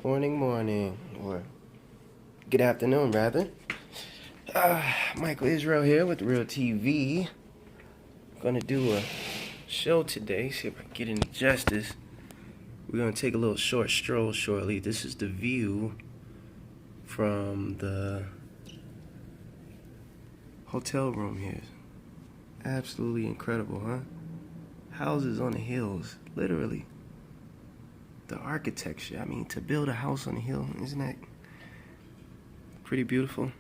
Morning, or good afternoon, rather. Michael Isreal here with Real TV. Gonna do a show today, see if I can get any justice. We're gonna take a little short stroll shortly. This is the view from the hotel room here. Absolutely incredible, huh? Houses on the hills, literally. The architecture, to build a house on a hill, isn't that pretty beautiful?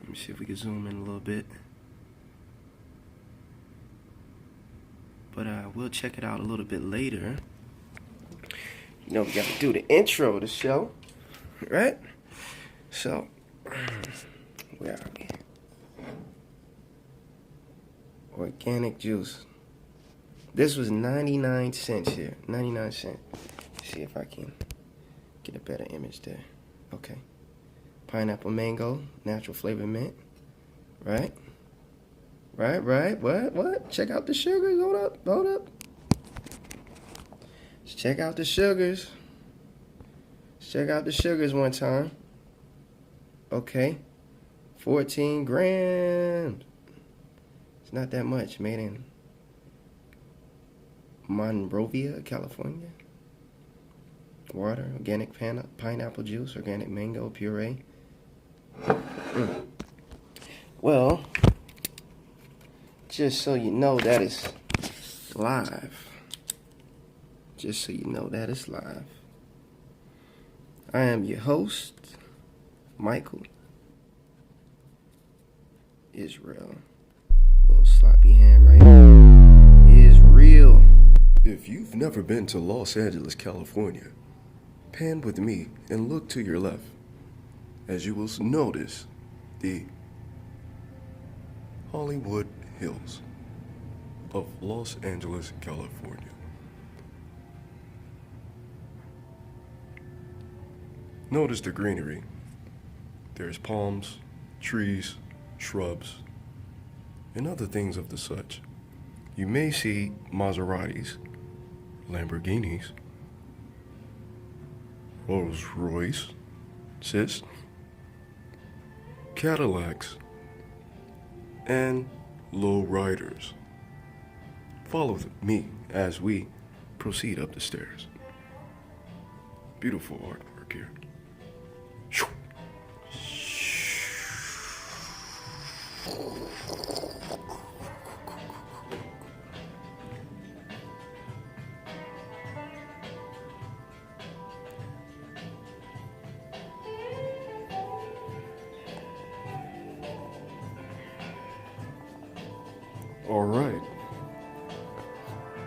Let me see if we can zoom in a little bit. But we'll check it out a little bit later. You know, we got to do the intro of the show, right? So, where are we? Organic juice. This was 99 cents here. 99 cents. See if I can get a better image there. Okay. Pineapple mango, natural flavor mint. Right? Right. What? Check out the sugars. Hold up. Let's check out the sugars. Let's check out the sugars one time. Okay. 14 grams. It's not that much. Made in Monrovia, California. Water, organic pineapple juice, organic mango puree. Well, just so you know that it's live. I am your host, Michael Isreal. Little sloppy hand right here. Isreal. If you've never been to Los Angeles, California, pan with me and look to your left, as you will notice the Hollywood Hills of Los Angeles, California. Notice the greenery. There's palms, trees, shrubs, and other things of the such. You may see Maseratis, Lamborghinis, Rolls Royce, Cadillacs, and low riders. Follow me as we proceed up the stairs. Beautiful artwork here. All right,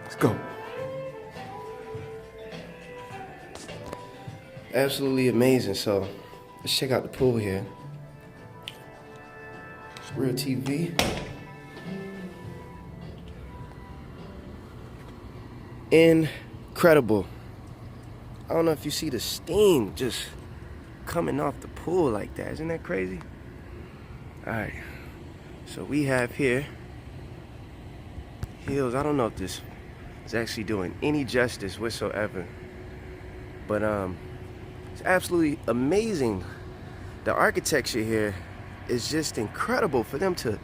let's go. Absolutely amazing. So, let's check out the pool here. Real TV. Incredible. I don't know if you see the steam just coming off the pool like that. Isn't that crazy? Alright. So we have here hills. I don't know if this is actually doing any justice whatsoever. But it's absolutely amazing. The architecture here is just incredible for them to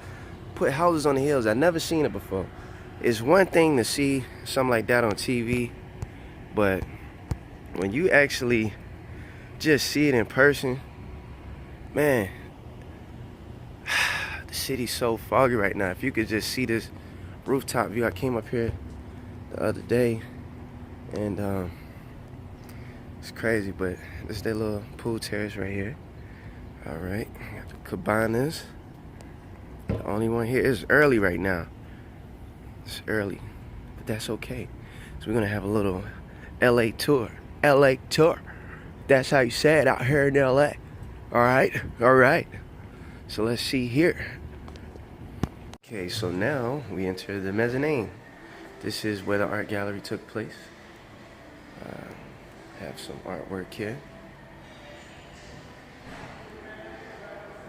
put houses on the hills. I've never seen it before. It's one thing to see something like that on TV, but when you actually just see it in person, man, the city's so foggy right now. If you could just see this rooftop view. I came up here the other day, and it's crazy, but this is their little pool terrace right here. All right, got the cabanas. The only one here is early right now. It's early, but that's okay. So we're gonna have a little LA tour. LA tour. That's how you say it out here in LA. All right. So let's see here. Okay, so now we enter the mezzanine. This is where the art gallery took place. Have some artwork here.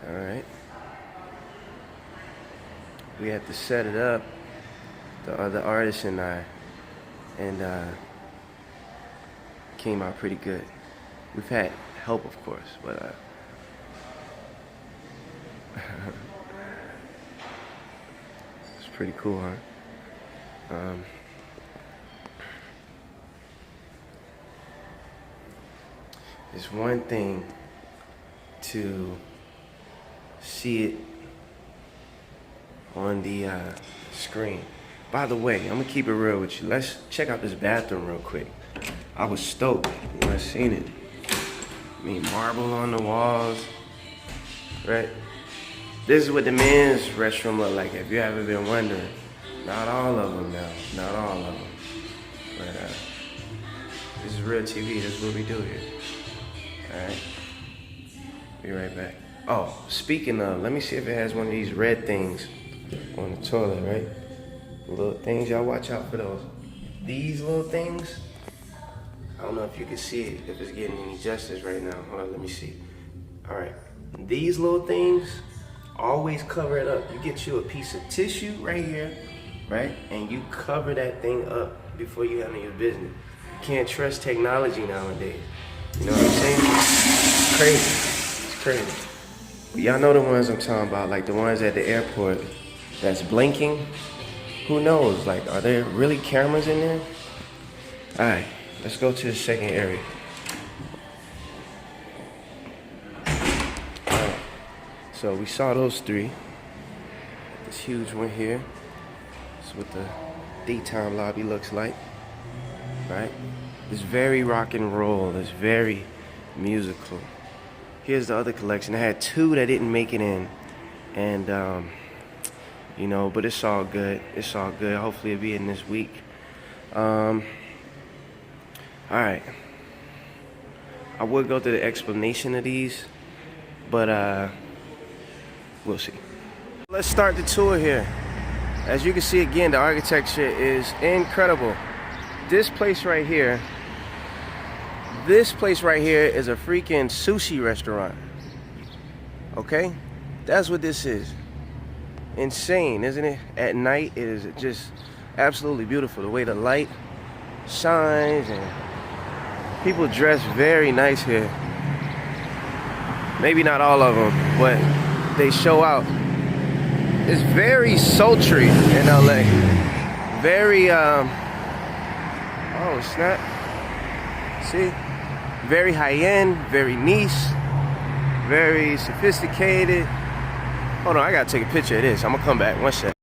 All right. We had to set it up, the other artist and I, and came out pretty good. We've had help, of course, but it's pretty cool, huh? It's one thing to see it on the screen. By the way, I'm gonna keep it real with you. Let's check out this bathroom real quick. I was stoked when I seen it. I mean, marble on the walls, right? This is what the men's restroom look like, if you haven't been wondering. Not all of them now, not all of them. But this is real TV, this is what we do here. All right, be right back. Oh, speaking of, let me see if it has one of these red things on the toilet, right? Little things, y'all watch out for those. These little things, I don't know if you can see it, if it's getting any justice right now. Hold on, let me see. All right, these little things, always cover it up. You get you a piece of tissue right here, right? And you cover that thing up before you handle your business. You can't trust technology nowadays. You know what I'm saying? It's crazy, it's crazy. But y'all know the ones I'm talking about, like the ones at the airport that's blinking. Who knows, like, are there really cameras in there? All right, let's go to the second area. All right, so we saw those three. This huge one here. That's what the daytime lobby looks like, right? It's very rock and roll, it's very musical. Here's the other collection. I had two that didn't make it in, and you know, but it's all good. It's all good. Hopefully it'll be in this week. All right. I would go through the explanation of these, but we'll see. Let's start the tour here. As you can see again, the architecture is incredible. This place right here is a freaking sushi restaurant. Okay? That's what this is. Insane, isn't it? At night, it is just absolutely beautiful. The way the light shines, and people dress very nice here. Maybe not all of them, but they show out. It's very sultry in LA. Very, oh snap. See? Very high-end, very niche, very sophisticated. Hold on, I gotta take a picture of this. I'm gonna come back, one sec.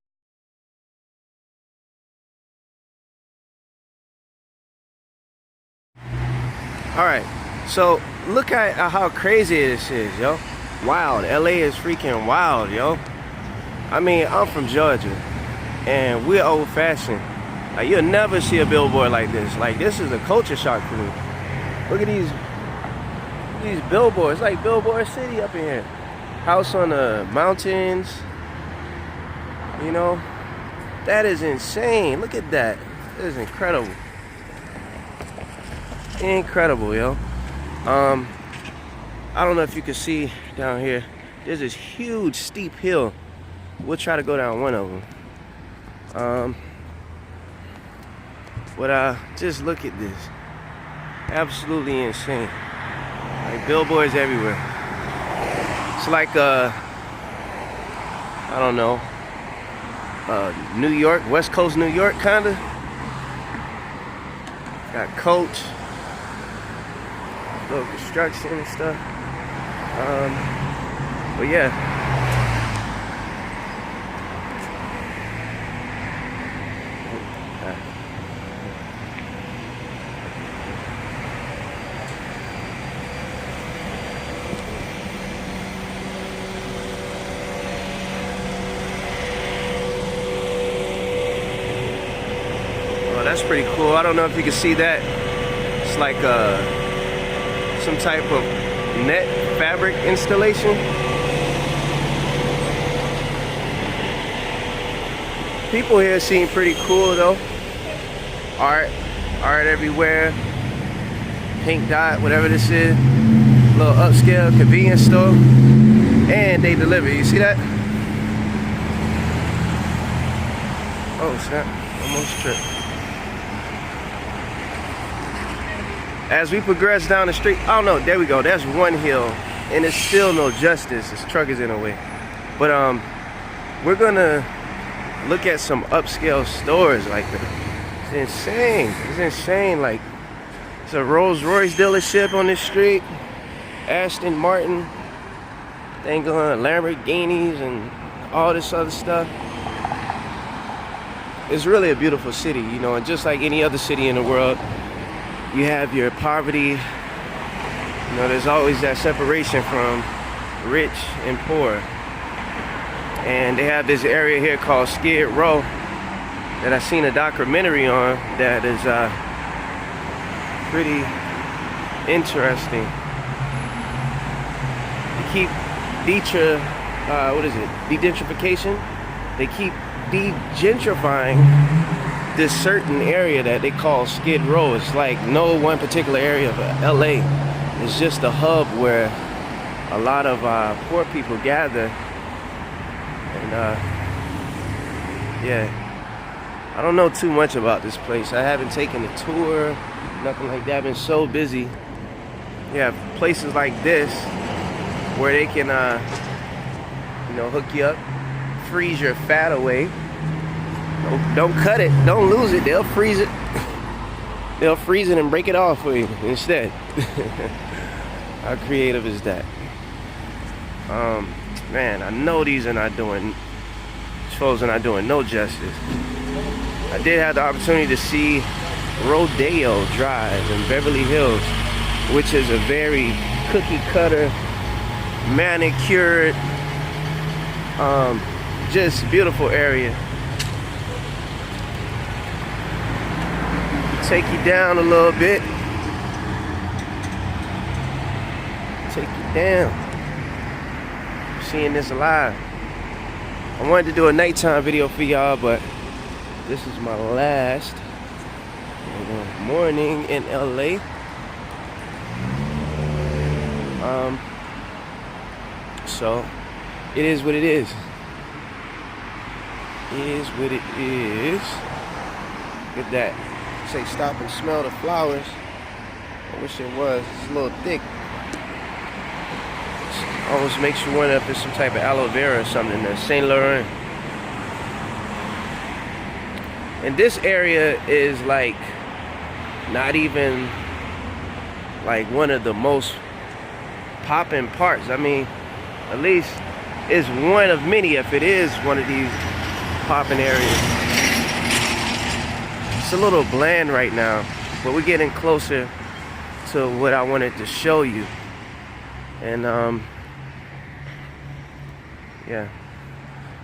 All right, so look at how crazy this is, yo. Wild, LA is freaking wild, yo. I mean, I'm from Georgia, and we're old fashioned. Like, you'll never see a billboard like this. Like, this is a culture shock for me. Look at these billboards, like Billboard City up in here. House on the mountains, you know, that is insane. Look at that. That is incredible. Incredible, yo. I don't know if you can see down here. There's this huge steep hill. We'll try to go down one of them. But just look at this. Absolutely insane. Like billboards everywhere. It's like I don't know, New York, West Coast New York, kinda. Got Coach, little construction and stuff. But yeah. That's pretty cool. I don't know if you can see that. It's like some type of net fabric installation. People here seem pretty cool though. Art everywhere. Pink dot, whatever this is. Little upscale convenience store. And they deliver. You see that? Oh snap. Almost tripped. as we progress down the street, oh no, there we go. That's one hill, and it's still no justice. This truck is in the way. But we're gonna look at some upscale stores. Like, it's insane. It's insane. Like, it's a Rolls Royce dealership on this street. Aston Martin. They going Lamborghinis and all this other stuff. It's really a beautiful city, you know, and just like any other city in the world, you have your poverty. You know, there's always that separation from rich and poor. And they have this area here called Skid Row that I've seen a documentary on that is pretty interesting. They keep de-gentrification. They keep de-gentrifying this certain area that they call Skid Row. It's like no one particular area of LA. It's just a hub where a lot of poor people gather. And yeah, I don't know too much about this place. I haven't taken a tour, nothing like that. I've been so busy. You have places like this where they can you know, hook you up, freeze your fat away. Don't cut it, don't lose it. They'll freeze it. They'll freeze it and break it off for you instead. How creative is that? Man, I know these shows are not doing no justice. I did have the opportunity to see Rodeo Drive in Beverly Hills, which is a very cookie cutter, manicured, just beautiful area. Take you down a little bit. Take you down. Seeing this live. I wanted to do a nighttime video for y'all, but this is my last morning in LA. So it is what it is. It is what it is. Look at that. Say stop and smell the flowers. I wish it was. It's a little thick. Almost makes you wonder if there's some type of aloe vera or something there. Saint Laurent. And this area is like not even like one of the most popping parts. I mean, at least it's one of many if it is one of these popping areas. It's a little bland right now, but we're getting closer to what I wanted to show you. And yeah,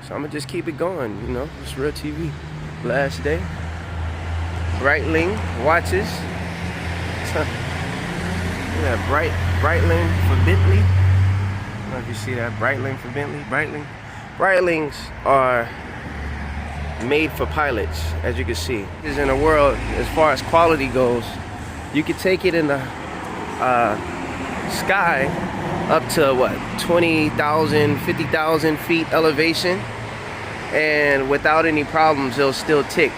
so I'm gonna just keep it going, you know. It's Real TV. Last day. Breitling watches. Yeah, Breitling for Bentley. I don't know if you see that. Breitling for Bentley. Breitlings are made for pilots, as you can see. Is in the world, as far as quality goes, you can take it in the sky up to what, 20,000, 50,000 feet elevation, and without any problems it'll still tick.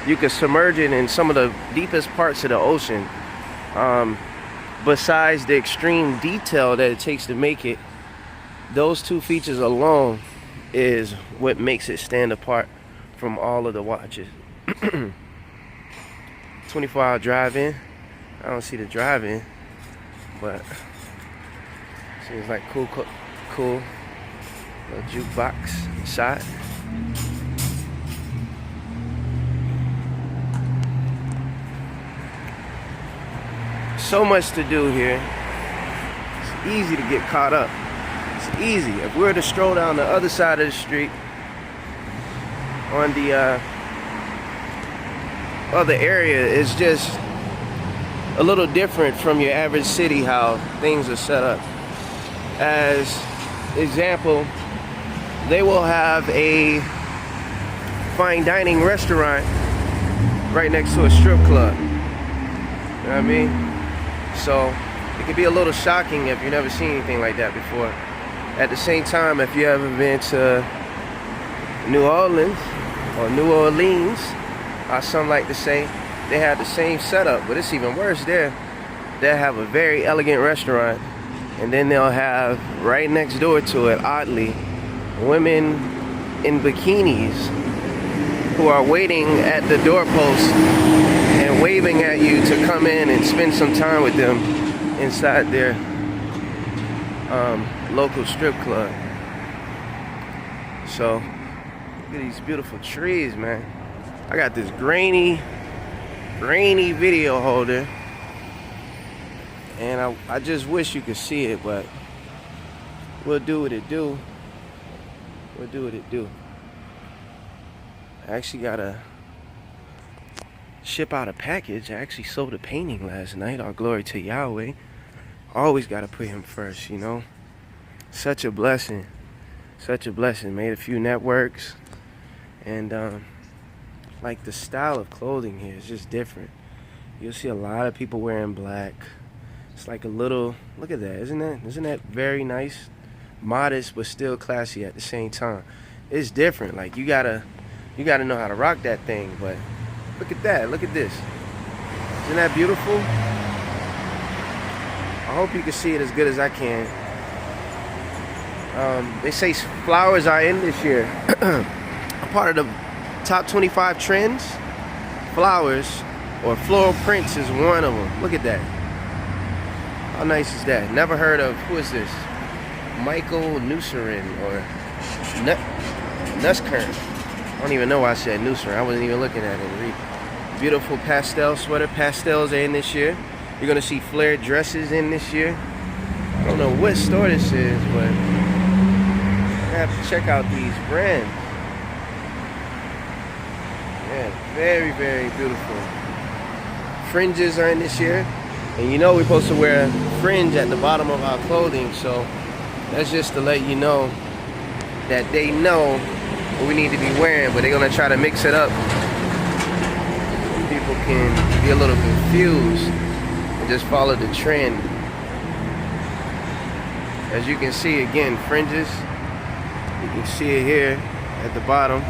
You can submerge it in some of the deepest parts of the ocean. Besides the extreme detail that it takes to make it, those two features alone is what makes it stand apart from all of the watches. 24-hour drive-in. I don't see the drive-in, but seems like cool little jukebox shot. So much to do here. It's easy to get caught up. It's easy. If we were to stroll down the other side of the street on the other area, it's just a little different from your average city how things are set up. As example, they will have a fine dining restaurant right next to a strip club. You know what I mean? So it can be a little shocking if you've never seen anything like that before. At the same time, if you ever been to New Orleans or New Orleans, as some like to say, they have the same setup, but it's even worse there. they'll have a very elegant restaurant, and then they'll have right next door to it, oddly, women in bikinis who are waiting at the doorpost and waving at you to come in and spend some time with them inside their local strip club. So look at these beautiful trees, man. I got this grainy video holder, and I just wish you could see it, but we'll do what it do. We'll do what it do. I actually gotta ship out a package. I actually sold a painting last night. All glory to Yahweh. Always gotta put him first, you know. Such a blessing. Such a blessing. Made a few networks, and like the style of clothing here is just different. You'll see a lot of people wearing black. It's like a little, look at that, isn't that very nice? Modest but still classy at the same time. It's different. Like you gotta know how to rock that thing. But look at that, look at this. Isn't that beautiful? I hope you can see it as good as I can. They say flowers are in this year. A part of the top 25 trends. Flowers or floral prints is one of them. Look at that. How nice is that? Never heard of, who is this? Michael Nusserin or Nuskern. I don't even know why I said Nusserin. I wasn't even looking at it. Beautiful pastel sweater. Pastels are in this year. You're gonna see flared dresses in this year. I don't know what store this is, but I have to check out these brands. Yeah, very, very beautiful. Fringes are in this year. And you know we're supposed to wear fringe at the bottom of our clothing, so that's just to let you know that they know what we need to be wearing, but they're gonna try to mix it up. People can be a little confused and just follow the trend. As you can see, again, fringes. You can see it here at the bottom.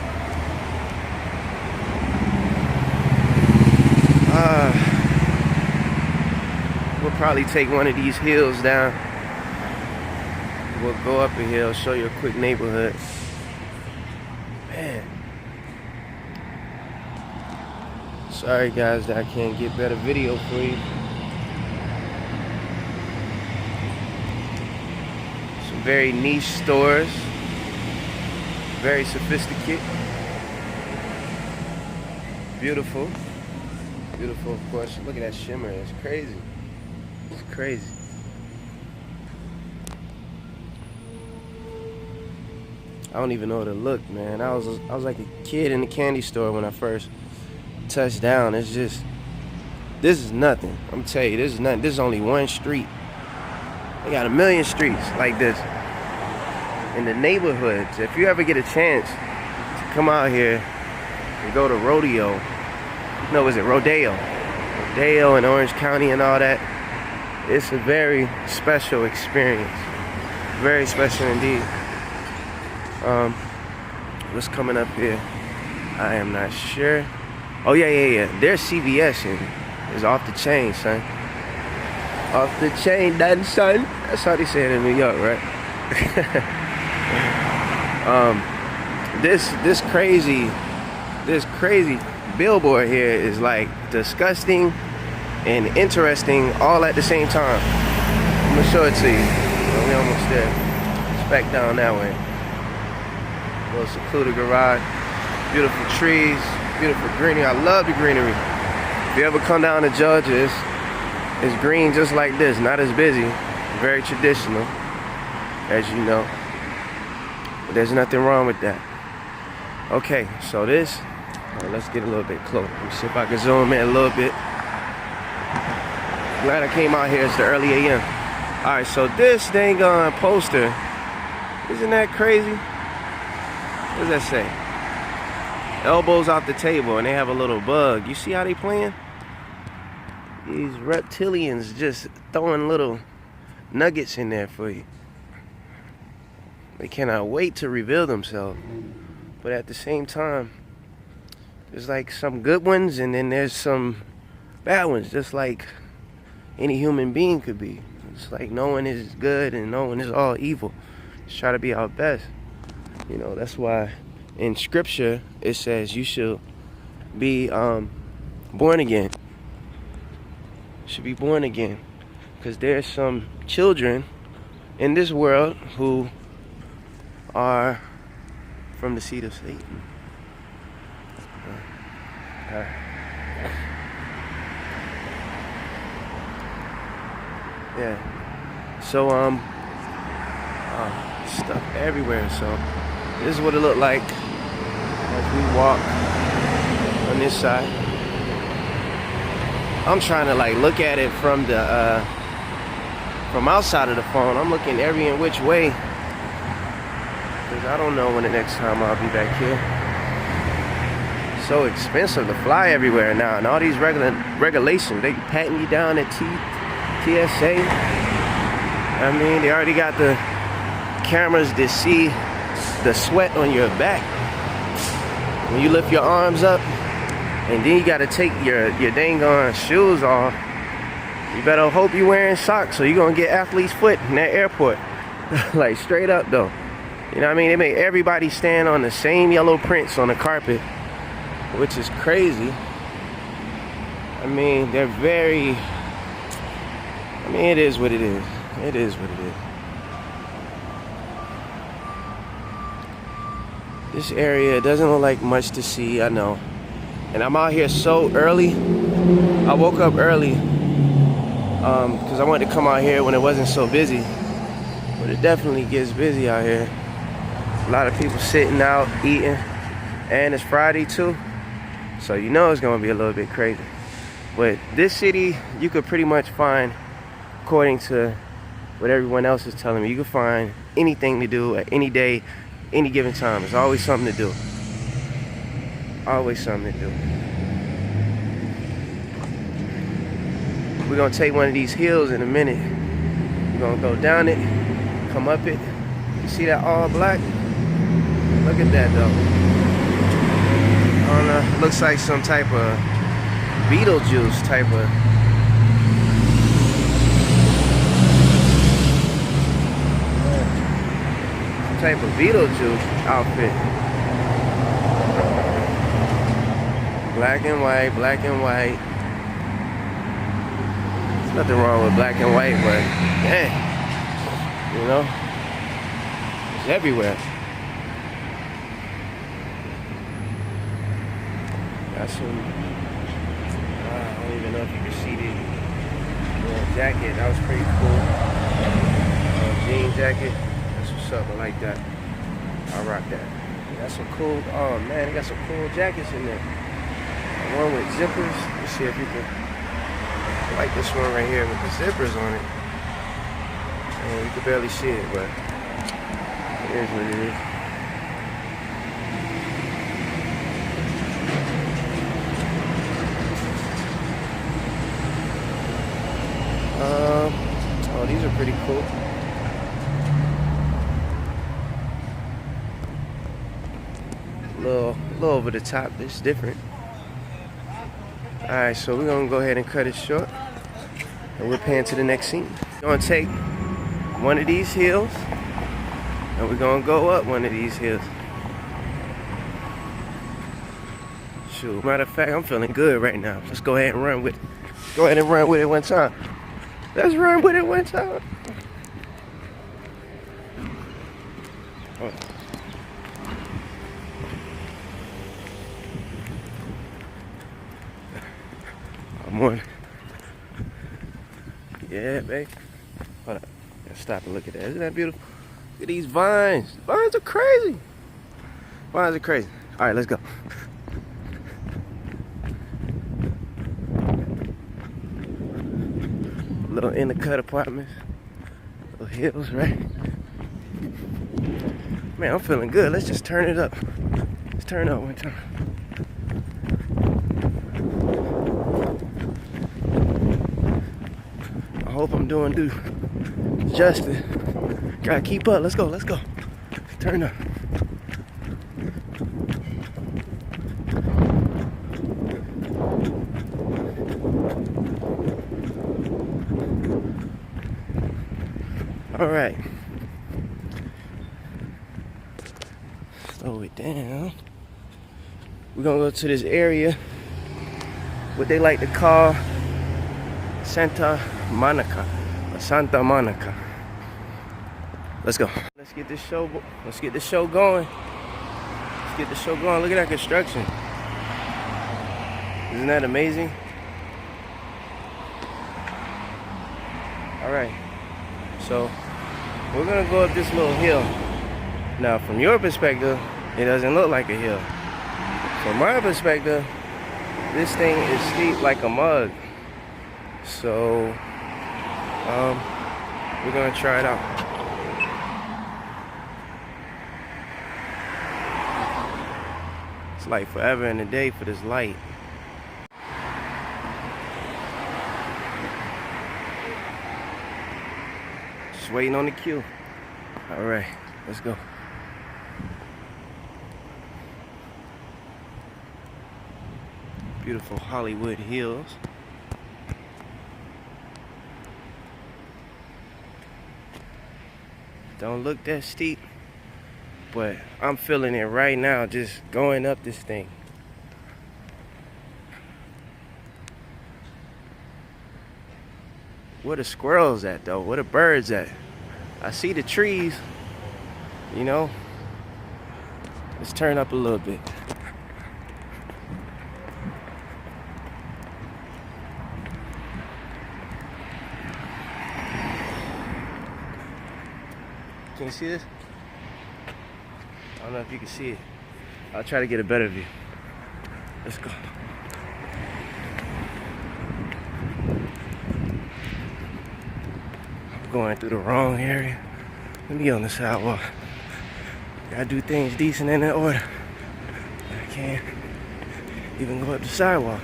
We'll probably take one of these hills down. We'll go up a hill, show you a quick neighborhood. Man. Sorry guys that I can't get better video for you. Some very niche stores. Very sophisticated. Beautiful. Beautiful, of course. Look at that shimmer. It's crazy. It's crazy. I don't even know how to look, man. I was like a kid in the candy store when I first touched down. It's just, this is nothing. I'm telling you, this is nothing. This is only one street. They got a million streets like this in the neighborhoods. If you ever get a chance to come out here and go to Rodeo, no, is it Rodeo? Rodeo in Orange County and all that. It's a very special experience. Very special indeed. What's coming up here? I am not sure. Oh yeah. There's CVS and it's off the chain, son. Off the chain, then, son. That's how they say it in New York, right? This crazy billboard here is like disgusting and interesting all at the same time. I'm gonna show it to you. We almost there. It's back down that way. Little secluded garage. Beautiful trees. Beautiful greenery. I love the greenery. If you ever come down to Georgia, it's green just like this. Not as busy. Very traditional, as you know. But there's nothing wrong with that. Okay, so this. Let's get a little bit closer. Let me see if I can zoom in a little bit. Glad I came out here. It's the early AM. Alright, so this dang on poster, isn't that crazy? What does that say? Elbows off the table, and they have a little bug. You see how they playing? These reptilians just throwing little nuggets in there for you. They cannot wait to reveal themselves. But at the same time, there's like some good ones, and then there's some bad ones. Just like any human being could be. It's like no one is good and no one is all evil. Just try to be our best. You know, that's why in scripture it says you should be born again. Should be born again. Because there's some children in this world who are from the seed of Satan. Yeah. So stuff everywhere. So this is what it looked like as we walk on this side. I'm trying to like look at it from the from outside of the phone. I'm looking every and which way, because I don't know when the next time I'll be back here. So expensive to fly everywhere now, and all these regulations, they patting you down at TSA. I mean, they already got the cameras that see the sweat on your back when you lift your arms up, and then you got to take your dang on shoes off. You better hope you're wearing socks, or you're gonna get athlete's foot in that airport. Like straight up though. You know what I mean? They make everybody stand on the same yellow prints on the carpet, which is crazy. I mean, they're very, I mean, it is what it is. It is what it is. This area doesn't look like much to see, I know. And I'm out here so early. I woke up early because I wanted to come out here when it wasn't so busy. But it definitely gets busy out here. A lot of people sitting out, eating. And it's Friday too. So you know it's gonna be a little bit crazy. But this city, you could pretty much find, according to what everyone else is telling me, you can find anything to do at any day, any given time. There's always something to do. Always something to do. We're gonna take one of these hills in a minute. We're gonna go down it, come up it. You see that all black? Look at that though. I don't know, looks like some type of Beetlejuice type of. Type of Beetlejuice outfit. Black and white, black and white. There's nothing wrong with black and white, but man, you know, it's everywhere. Got some, I don't even know if you can see the jacket. That was pretty cool. Jean jacket. What's up? I like that. I rock that. They got some cool, oh man, they got some cool jackets in there. One with zippers. Let's see if you can, I like this one right here with the zippers on it. And you can barely see it, but it is what it is. Oh, these are pretty cool. A little over the top. It's different. Alright, so we're gonna go ahead and cut it short, and we're pan to the next scene. We're gonna take one of these hills, and we're gonna go up one of these hills. Shoot, matter of fact, I'm feeling good right now. Let's go ahead and run with it. Go ahead and run with it one time. Let's run with it one time. Oh. I'm on. Yeah, babe. Hold up. Let's stop and look at that. Isn't that beautiful? Look at these vines. Vines are crazy. Vines are crazy. All right, let's go. Little in the cut apartments. Little hills, right? Man, I'm feeling good. Let's just turn it up. Let's turn it up one time. I hope I'm doing justice. Gotta keep up. Let's go. Let's go. Turn up. All right. Slow it down. We're gonna go to this area, what they like to call Santa Monica. Santa Monica. Let's go. Let's get this show going. Let's get the show going. Look at that construction. Isn't that amazing? All right. So we're gonna go up this little hill. Now, from your perspective, it doesn't look like a hill. From my perspective, this thing is steep like a mug. So, we're gonna try it out. It's like forever and a day for this light. Just waiting on the cue. All right, let's go. Beautiful Hollywood Hills. Don't look that steep, but I'm feeling it right now just going up this thing. Where the squirrels at though? Where the birds at? I see the trees, you know. Let's turn up a little bit. Can you see this? I don't know if you can see it. I'll try to get a better view. Let's go. I'm going through the wrong area. Let me get on the sidewalk. Gotta do things decent and in order. I can't even go up the sidewalk.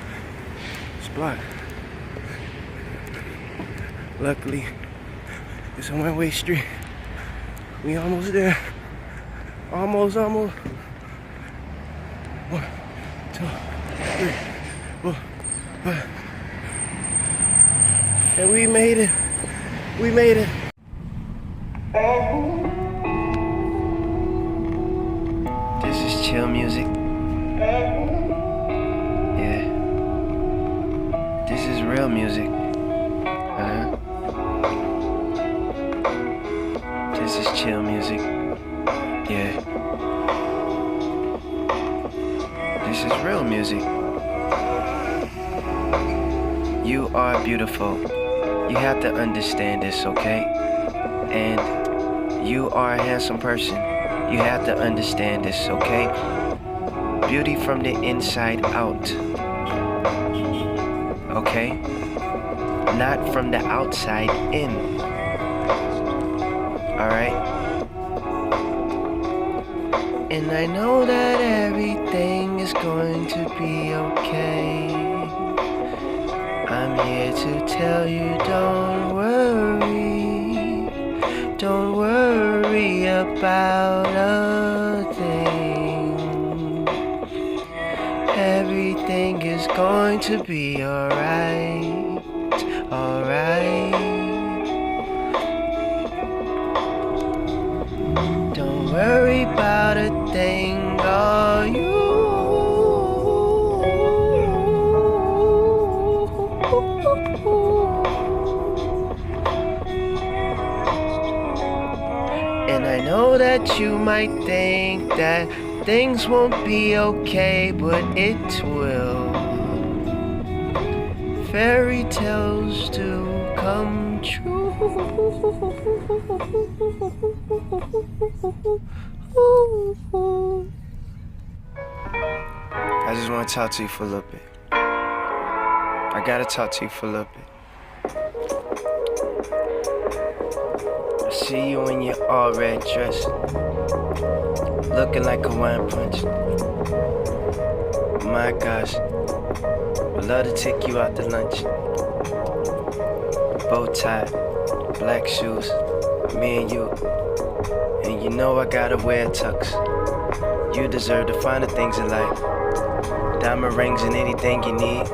It's blocked. Luckily, it's a one-way street. We almost there. Almost. 1, 2, 3, 4, 5. And we made it. We made it. This is chill music. Yeah. This is real music. This is chill music. Yeah. This is real music. You are beautiful. You have to understand this, okay? And you are a handsome person. You have to understand this, okay? Beauty from the inside out. Okay? Not from the outside in. Alright? And I know that everything is going to be okay. I'm here to tell you, don't worry. Don't worry about a thing. Everything is going to be alright. Alright. Don't worry about a thing, are you? And I know that you might think that things won't be okay, but it will. Fairy tales do come true. I just want to talk to you for a little bit. I gotta talk to you for a little bit. I see you in your all red dress, looking like a wine punch. My gosh, would love to take you out to lunch. Bow tie, black shoes, me and you. And you know I gotta wear tux. You deserve the finer things in life. Diamond rings and anything you need.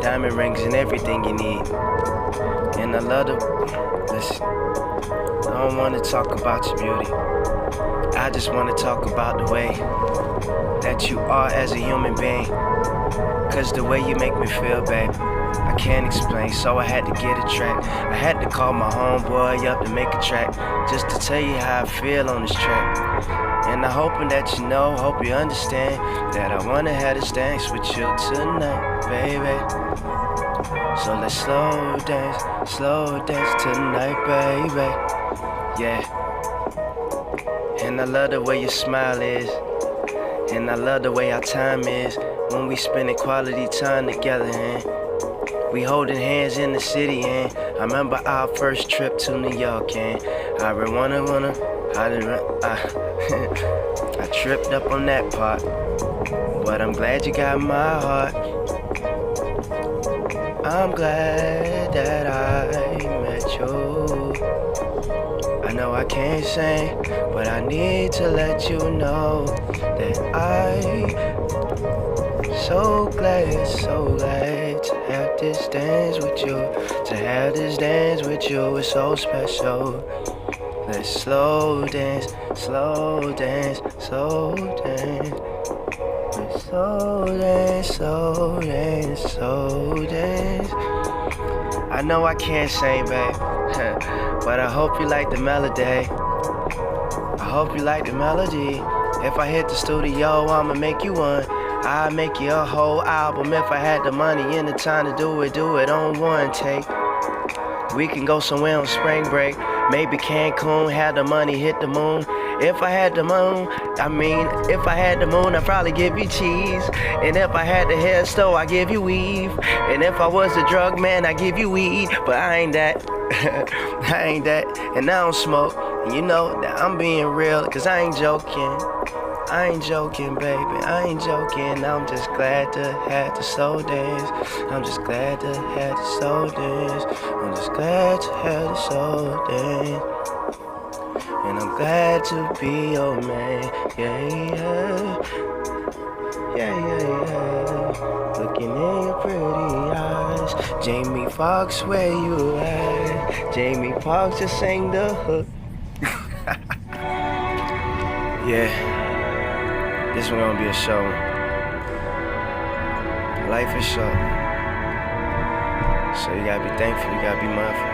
Diamond rings and everything you need. And And I love to listen. I don't want to talk about your beauty. I just want to talk about the way that you are as a human being. Cause the way you make me feel, babe, I can't explain, so I had to get a track. I had to call my homeboy up to make a track, just to tell you how I feel on this track. And I'm hoping that you know, hope you understand, that I wanna have this dance with you tonight, baby. So let's slow dance tonight, baby. Yeah. And I love the way your smile is, and I love the way our time is, when we spending quality time together, and we holding hands in the city, and I remember our first trip to New York, and I tripped up on that part, but I'm glad you got my heart. I'm glad that I met you. I know I can't sing, but I need to let you know that so glad to have this dance with you. To have this dance with you is so special. Let's slow dance. Let's slow dance. I know I can't sing, babe, but I hope you like the melody. I hope you like the melody. If I hit the studio, I'ma make you one. I'd make you a whole album if I had the money and the time to do it on one take. We can go somewhere on spring break, maybe Cancun, have the money, hit the moon. If I had the moon, I'd probably give you cheese. And if I had the hair store, I'd give you weave. And if I was a drug man, I'd give you weed. But I ain't that, and I don't smoke. And you know that I'm being real, cause I ain't joking. I ain't joking, baby, I ain't joking. I'm just glad to have the soul dance. I'm just glad to have the soul dance. I'm just glad to have the soul dance. And I'm glad to be your man. Yeah. Looking in your pretty eyes. Jamie Foxx, where you at? Jamie Foxx just sang the hook. Yeah. This one gonna be a show. Life is short, so you gotta be thankful, you gotta be mindful.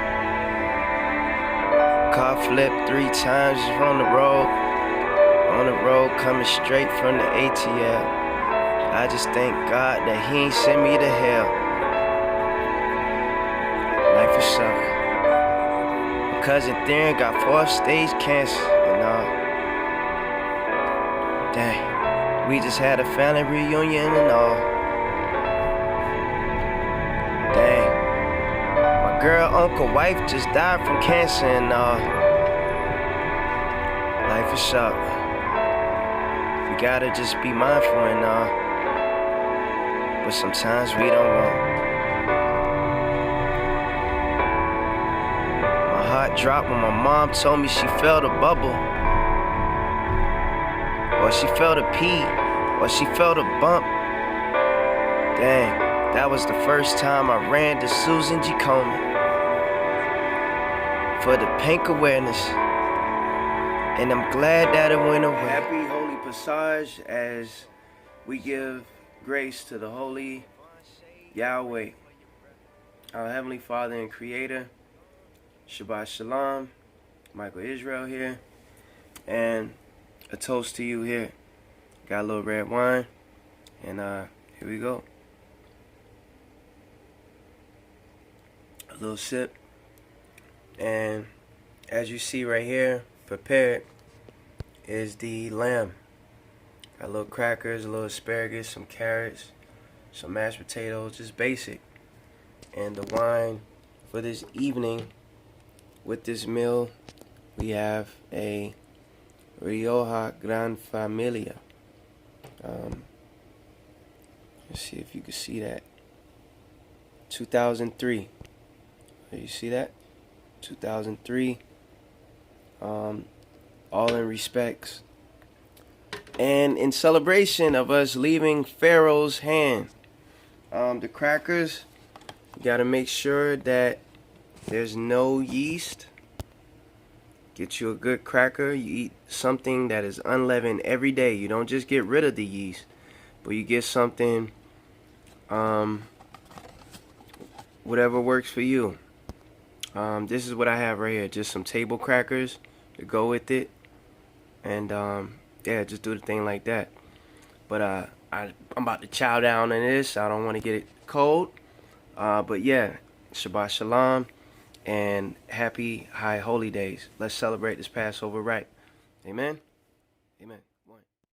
Car flipped 3 times on the road, coming straight from the ATL. I just thank God that he ain't send me to hell. Life is short. My cousin Theron got 4th stage cancer and all. Dang. We just had a family reunion and all. Dang. My girl, uncle, wife just died from cancer and all. Life is short. We gotta just be mindful and all. But sometimes we don't want. My heart dropped when my mom told me she felt a bubble. Or she felt a pee, or she felt a bump. Dang, that was the first time I ran to Susan G. Komen for the pink awareness, and I'm glad that it went away. Happy Holy Passage as we give grace to the Holy Yahweh, our Heavenly Father and Creator. Shabbat Shalom, Michael Isreal here, and a toast to you here. Got a little red wine, and here we go. A little sip, and as you see right here, prepared is the lamb. Got little crackers, a little asparagus, some carrots, some mashed potatoes, just basic. And the wine for this evening with this meal, we have a Rioja Gran Familia. Let's see if you can see that. 2003. You see that? 2003. All in respects. And in celebration of us leaving Pharaoh's hand. The crackers, you gotta make sure that there's no yeast, get you a good cracker. You eat something that is unleavened every day. You don't just get rid of the yeast, but you get something, whatever works for you. This is what I have right here. Just some table crackers to go with it. And yeah, just do the thing like that. But I'm about to chow down on this. I don't want to get it cold. But yeah, Shabbat Shalom and happy high holy days. Let's celebrate this Passover right. Amen. Amen.